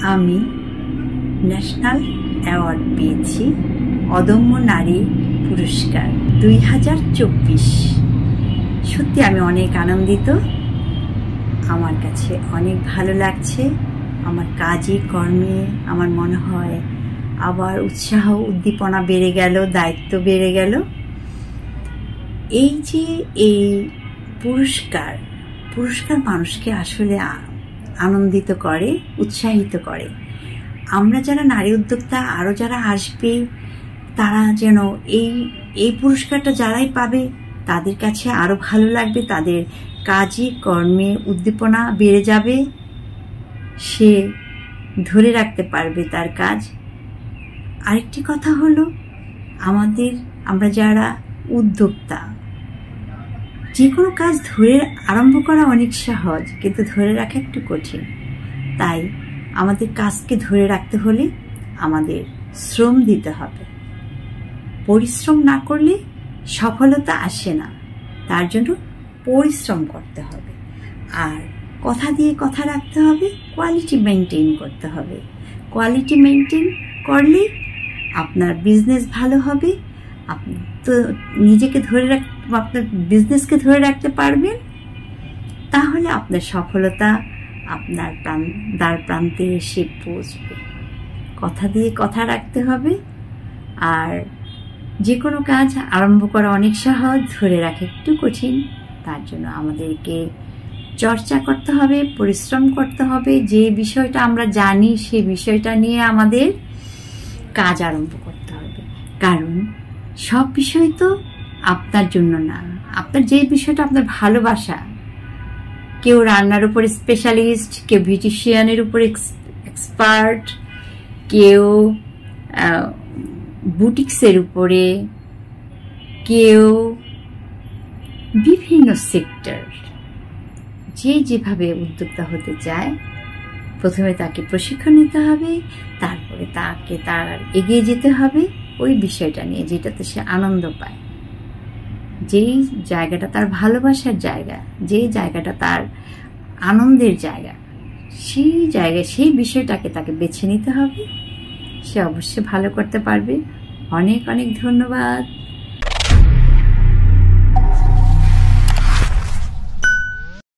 আমি national award পেয়েছি অদম্য নারী পুরস্কার 2024। সত্যি আমি অনেক আনন্দিত। আমার কাছে অনেক ভালো লাগছে। আমার কাজে কর্মে আমার মনে হয় আবার উৎসাহ উদ্দীপনা বেড়ে গেল, দায়িত্ব বেড়ে গেল। এই যে এই পুরস্কার মানুষকে আসলে আনন্দিত করে, উৎসাহিত করে। আমরা যারা নারী উদ্যোক্তা, আরও যারা আসবে, তারা যেন এই পুরস্কারটা যারাই পাবে তাদের কাছে আরও ভালো লাগবে, তাদের কাজে কর্মে উদ্দীপনা বেড়ে যাবে, সে ধরে রাখতে পারবে তার কাজ। আরেকটি কথা হলো, আমরা যারা উদ্যোক্তা, যে কোনো কাজ আরম্ভ করা অনেক সহজ, কিন্তু ধরে রাখা একটু কঠিন। তাই আমাদের কাজকে ধরে রাখতে হলে আমাদের শ্রম দিতে হবে। পরিশ্রম না করলে সফলতা আসে না, তার জন্য পরিশ্রম করতে হবে। আর কথা দিয়ে কথা রাখতে হবে, কোয়ালিটি মেনটেন করতে হবে। কোয়ালিটি মেনটেন করলে আপনার বিজনেস ভালো হবে। আপনি তো নিজেকে আপনার বিজনেসকে ধরে রাখতে পারবেন, তাহলে আপনার সফলতা আপনার দ্বার প্রান্তে এসে পৌঁছবে। কথা দিয়ে কথা রাখতে হবে। আর যে কোনো কাজ আরম্ভ করা অনেক সহজ, ধরে রাখা একটু কঠিন। তার জন্য আমাদেরকে চর্চা করতে হবে, পরিশ্রম করতে হবে। যে বিষয়টা আমরা জানি সেই বিষয়টা নিয়ে আমাদের কাজ আরম্ভ করতে হবে। কারণ সব বিষয় তো আপনার জন্য না। আপনার যে বিষয়টা আপনার ভালোবাসা, কেউ রান্নার উপর স্পেশালিস্ট, কেউ বিউটিশিয়ানের উপর এক্সপার্ট, কেউ বুটিক্সের উপরে, কেউ বিভিন্ন সেক্টর। যে যেভাবে উদ্যোক্তা হতে চায়, প্রথমে তাকে প্রশিক্ষণ নিতে হবে, তারপরে তার এগিয়ে যেতে হবে ওই বিষয়টা নিয়ে, যেটাতে সে আনন্দ পায়। যেই জায়গাটা তার ভালোবাসার জায়গা, যে জায়গাটা তার আনন্দের জায়গা, সেই বিষয়টাকে তাকে বেছে নিতে হবে। সে অবশ্যই ভালো করতে পারবে। অনেক অনেক ধন্যবাদ।